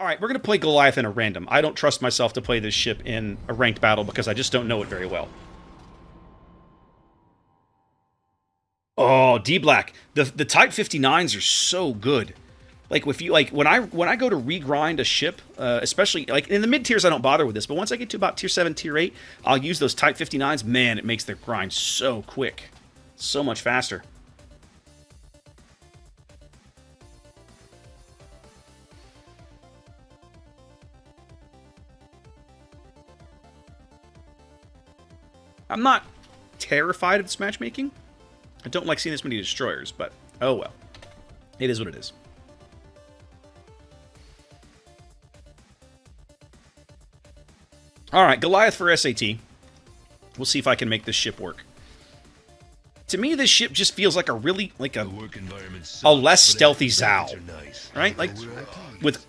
Alright, we're going to play Goliath in a random. I don't trust myself to play this ship in a ranked battle because I just don't know it very well. Oh, D-Black. The Type 59s are so good. Like, if you like when I go to regrind a ship, especially like in the mid tiers, I don't bother with this. But once I get to about tier 7, tier 8, I'll use those Type 59s. Man, it makes their grind so quick, so much faster. I'm not terrified of this matchmaking. I don't like seeing this many destroyers, but oh well. It is what it is. Alright, Goliath for SAT. We'll see if I can make this ship work. To me, this ship just feels like a really, like a less stealthy Zao. Right? Like, with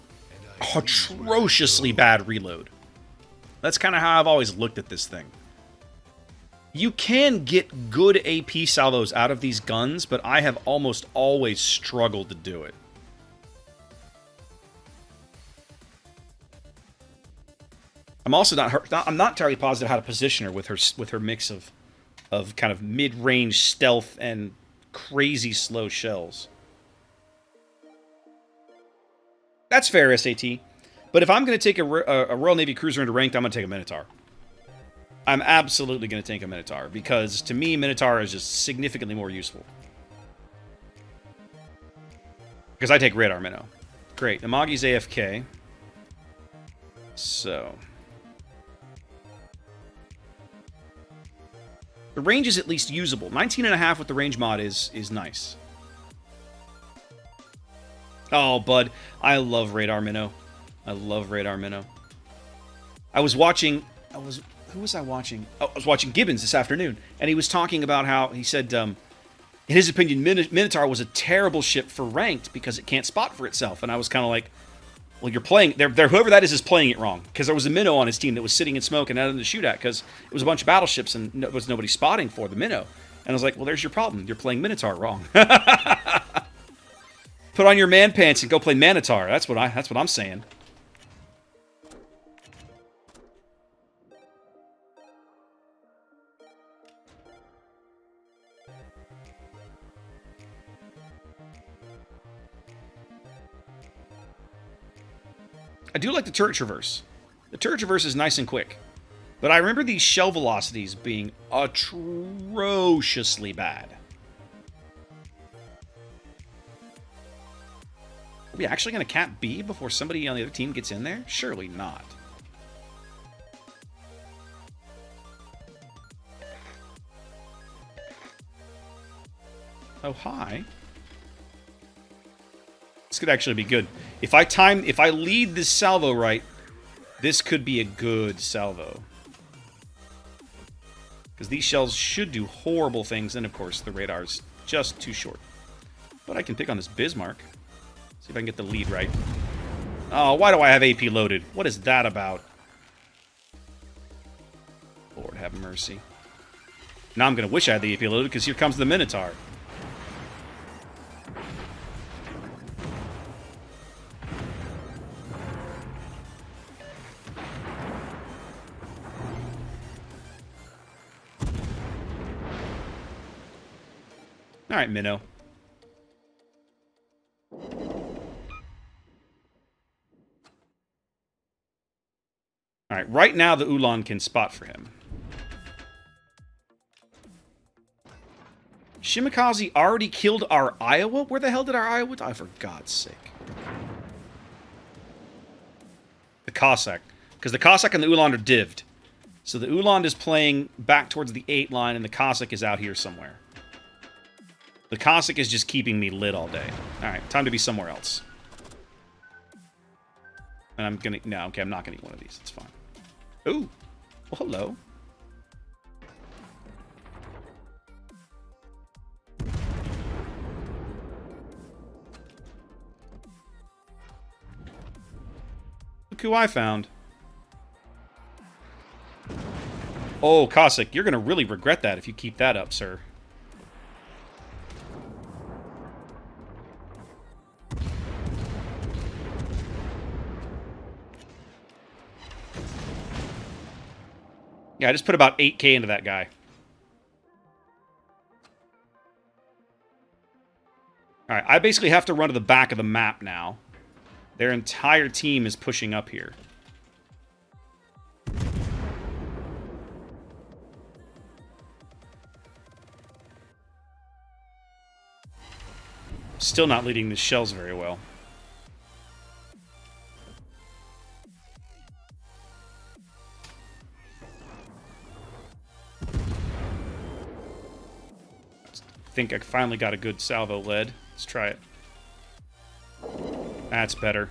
atrociously bad reload. That's kind of how I've always looked at this thing. You can get good AP salvos out of these guns, but I have almost always struggled to do it. I'm also I'm not entirely positive how to position her with her mix of kind of mid-range stealth and crazy slow shells. That's fair, SAT. But if I'm going to take a Royal Navy cruiser into ranked, I'm going to take a Minotaur. I'm absolutely going to take a Minotaur, because to me, Minotaur is just significantly more useful. Because I take Radar Minnow. Great. Amagi's AFK. So. The range is at least usable. 19.5 with the range mod is nice. Oh, bud. I love Radar Minnow. I love Radar Minnow. I was watching... Who was I watching? Oh, I was watching Gibbons this afternoon, and he was talking about how, he said, in his opinion, Minotaur was a terrible ship for ranked because it can't spot for itself. And I was kind of like, well, you're playing... whoever that is playing it wrong. Because there was a minnow on his team that was sitting in smoke and nothing to shoot at, because it was a bunch of battleships and there was nobody spotting for the minnow. And I was like, well, there's your problem. You're playing Minotaur wrong. Put on your man pants and go play Minotaur. That's what I'm saying. I do like the turret traverse. The turret traverse is nice and quick. But I remember these shell velocities being atrociously bad. Are we actually going to cap B before somebody on the other team gets in there? Surely not. Oh, hi. This could actually be good. If I lead this salvo right, this could be a good salvo. Because these shells should do horrible things, and of course the radar's just too short. But I can pick on this Bismarck. See if I can get the lead right. Oh, why do I have AP loaded? What is that about? Lord have mercy. Now I'm going to wish I had the AP loaded, because here comes the Minotaur. Alright, Minnow. Alright, right now the Ulan can spot for him. Shimikaze already killed our Iowa? Where the hell did our Iowa die? For God's sake. The Cossack. Because the Cossack and the Ulan are divved. So the Ulan is playing back towards the 8 line, and the Cossack is out here somewhere. The Cossack is just keeping me lit all day. Alright, time to be somewhere else. And I'm gonna... No, okay, I'm not gonna eat one of these. It's fine. Ooh. Well, hello. Look who I found. Oh, Cossack, you're gonna really regret that if you keep that up, sir. Yeah, I just put about 8k into that guy. Alright, I basically have to run to the back of the map now. Their entire team is pushing up here. Still not leading the shells very well. I think I finally got a good salvo lead. Let's try it. That's better.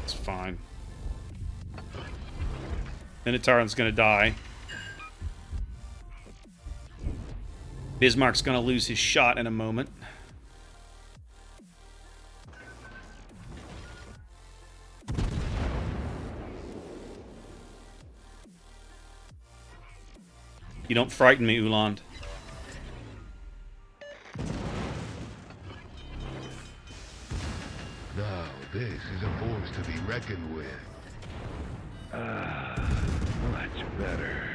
It's fine. Minotaur's gonna die. Bismarck's gonna lose his shot in a moment. You don't frighten me, Uland. Now, this is a force to be reckoned with. Much better.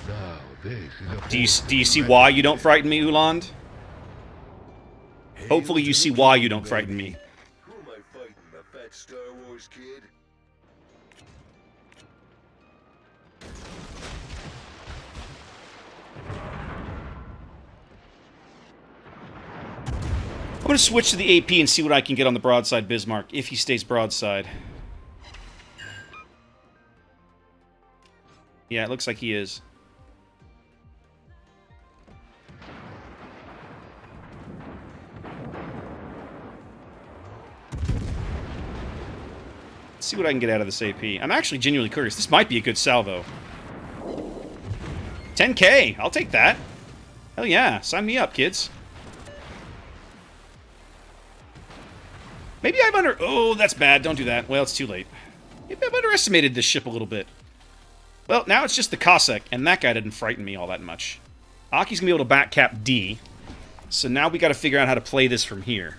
Now, this is a Do you see why you don't frighten me, Uland? Hopefully you see why you don't frighten me. Who am I fighting, a fat Star Wars kid? I'm going to switch to the AP and see what I can get on the broadside Bismarck, if he stays broadside. Yeah, it looks like he is. Let's see what I can get out of this AP. I'm actually genuinely curious. This might be a good salvo. 10k! I'll take that. Hell yeah, sign me up, kids. Maybe I've Oh, that's bad. Don't do that. Well, it's too late. Maybe I've underestimated this ship a little bit. Well, now it's just the Cossack, and that guy didn't frighten me all that much. Aki's gonna be able to back cap D. So now we gotta figure out how to play this from here.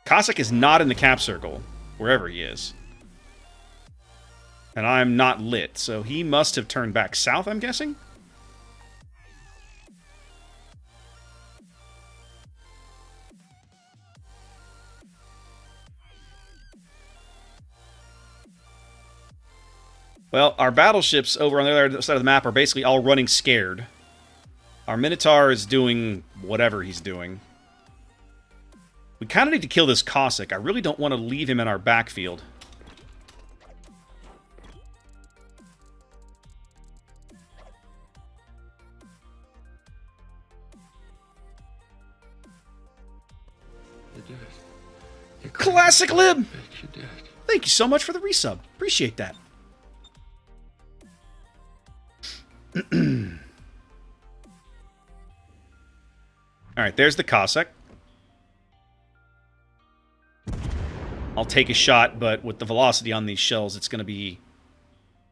Cossack is not in the cap circle, wherever he is. And I'm not lit, so he must have turned back south, I'm guessing? Well, our battleships over on the other side of the map are basically all running scared. Our Minotaur is doing whatever he's doing. We kind of need to kill this Cossack. I really don't want to leave him in our backfield. Classic Lib! Thank you so much for the resub. Appreciate that. Alright, there's the Cossack. I'll take a shot, but with the velocity on these shells, it's going to be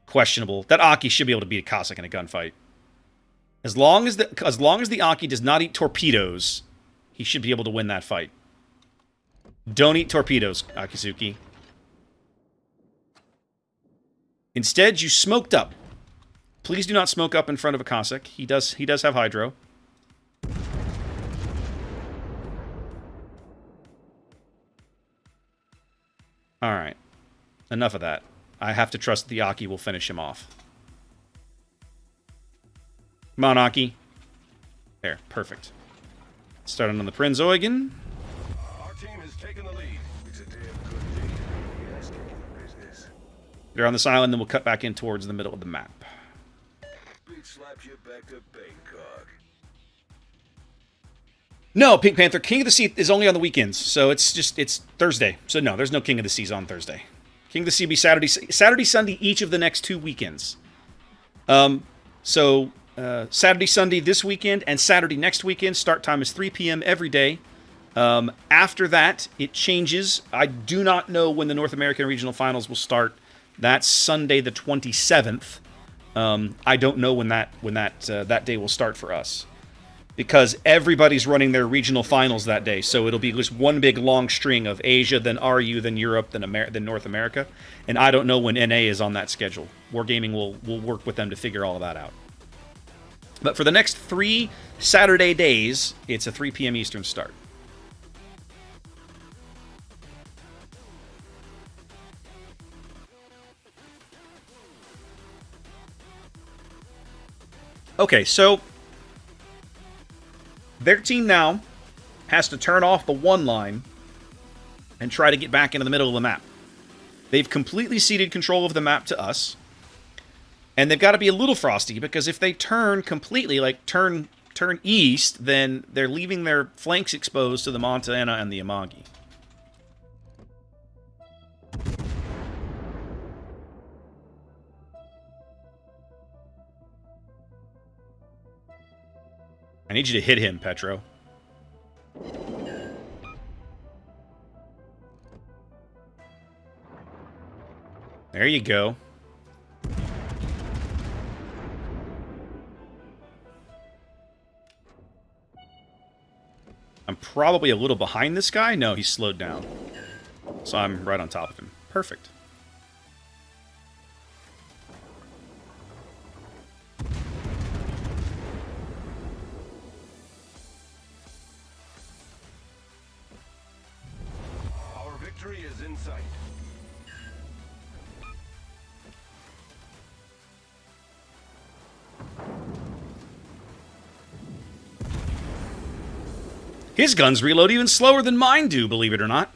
questionable. That Aki should be able to beat a Cossack in a gunfight. As long as the Aki does not eat torpedoes, he should be able to win that fight. Don't eat torpedoes, Akizuki. Instead, you smoked up. Please do not smoke up in front of a Cossack. He does have hydro. Alright. Enough of that. I have to trust the Aki will finish him off. Come on, Aki. There, perfect. Starting on the Prinz Eugen. Our team has taken the lead. It's a damn good day. Yes, business. They're on this island, then we'll cut back in towards the middle of the map. Big slaps you back to Bangkok. No, Pink Panther, King of the Sea is only on the weekends, so it's Thursday. So no, there's no King of the Seas on Thursday. King of the Sea will be Saturday, Sunday, each of the next 2 weekends. Saturday, Sunday this weekend, and Saturday next weekend. Start time is 3 p.m. every day. After that, it changes. I do not know when the North American Regional Finals will start. That's Sunday the 27th. I don't know when that day will start for us, because everybody's running their regional finals that day. So it'll be just one big long string of Asia, then RU, then Europe, then North America, and I don't know when NA is on that schedule. Wargaming will work with them to figure all of that out. But for the next 3 Saturday days, it's a 3 p.m. Eastern start. Okay, so their team now has to turn off the one line and try to get back into the middle of the map. They've completely ceded control of the map to us. And they've got to be a little frosty, because if they turn completely, like turn east, then they're leaving their flanks exposed to the Montana and the Amagi. I need you to hit him, Petro. There you go. I'm probably a little behind this guy. No, he's slowed down. So I'm right on top of him. Perfect. Our victory is in sight. His guns reload even slower than mine do, believe it or not.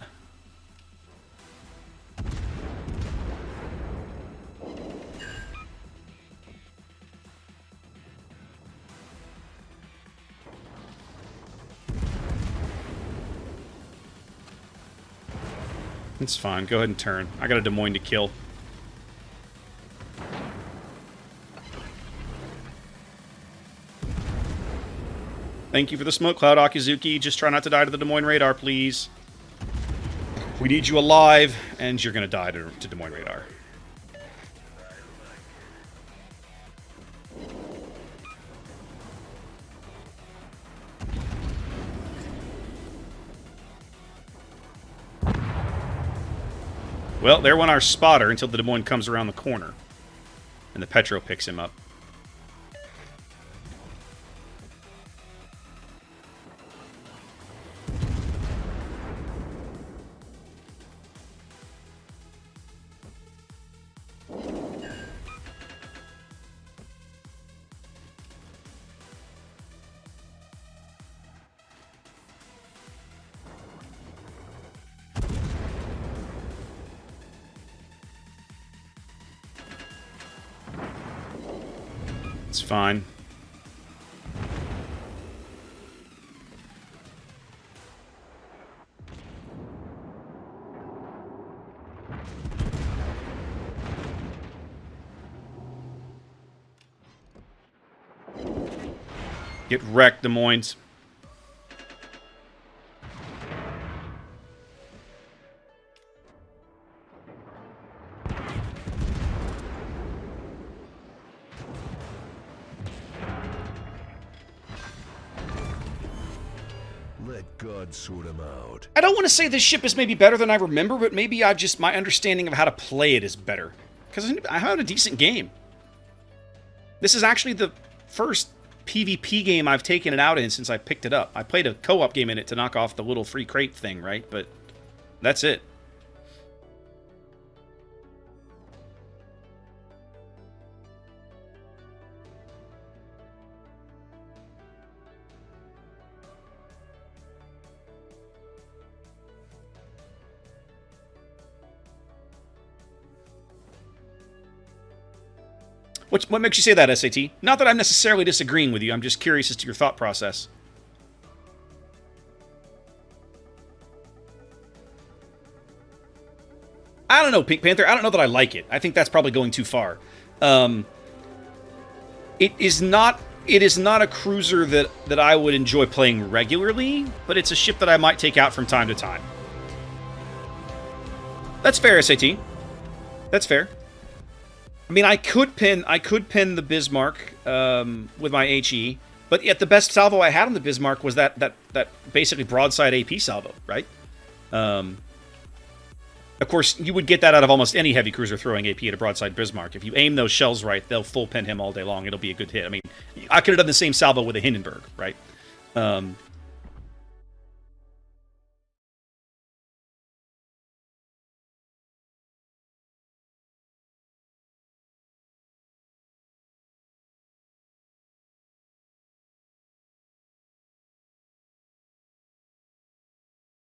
It's fine. Go ahead and turn. I got a Des Moines to kill. Thank you for the smoke cloud, Akizuki. Just try not to die to the Des Moines radar, please. We need you alive, and you're going to die to Des Moines radar. Well, there went our spotter until the Des Moines comes around the corner. And the Petro picks him up. It's fine. Get wrecked, Des Moines. Let God sort him out. I don't want to say this ship is maybe better than I remember, but maybe my understanding of how to play it is better. Because I had a decent game. This is actually the first PvP game I've taken it out in since I picked it up. I played a co-op game in it to knock off the little free crate thing, right? But that's it. What makes you say that, SAT? Not that I'm necessarily disagreeing with you. I'm just curious as to your thought process. I don't know, Pink Panther. I don't know that I like it. I think that's probably going too far. It is not a cruiser that I would enjoy playing regularly, but it's a ship that I might take out from time to time. That's fair, SAT. That's fair. I mean, I could pin the Bismarck with my HE, but yet the best salvo I had on the Bismarck was that basically broadside AP salvo, right? Of course, you would get that out of almost any heavy cruiser throwing AP at a broadside Bismarck. If you aim those shells right, they'll full pin him all day long. It'll be a good hit. I mean, I could have done the same salvo with a Hindenburg, right?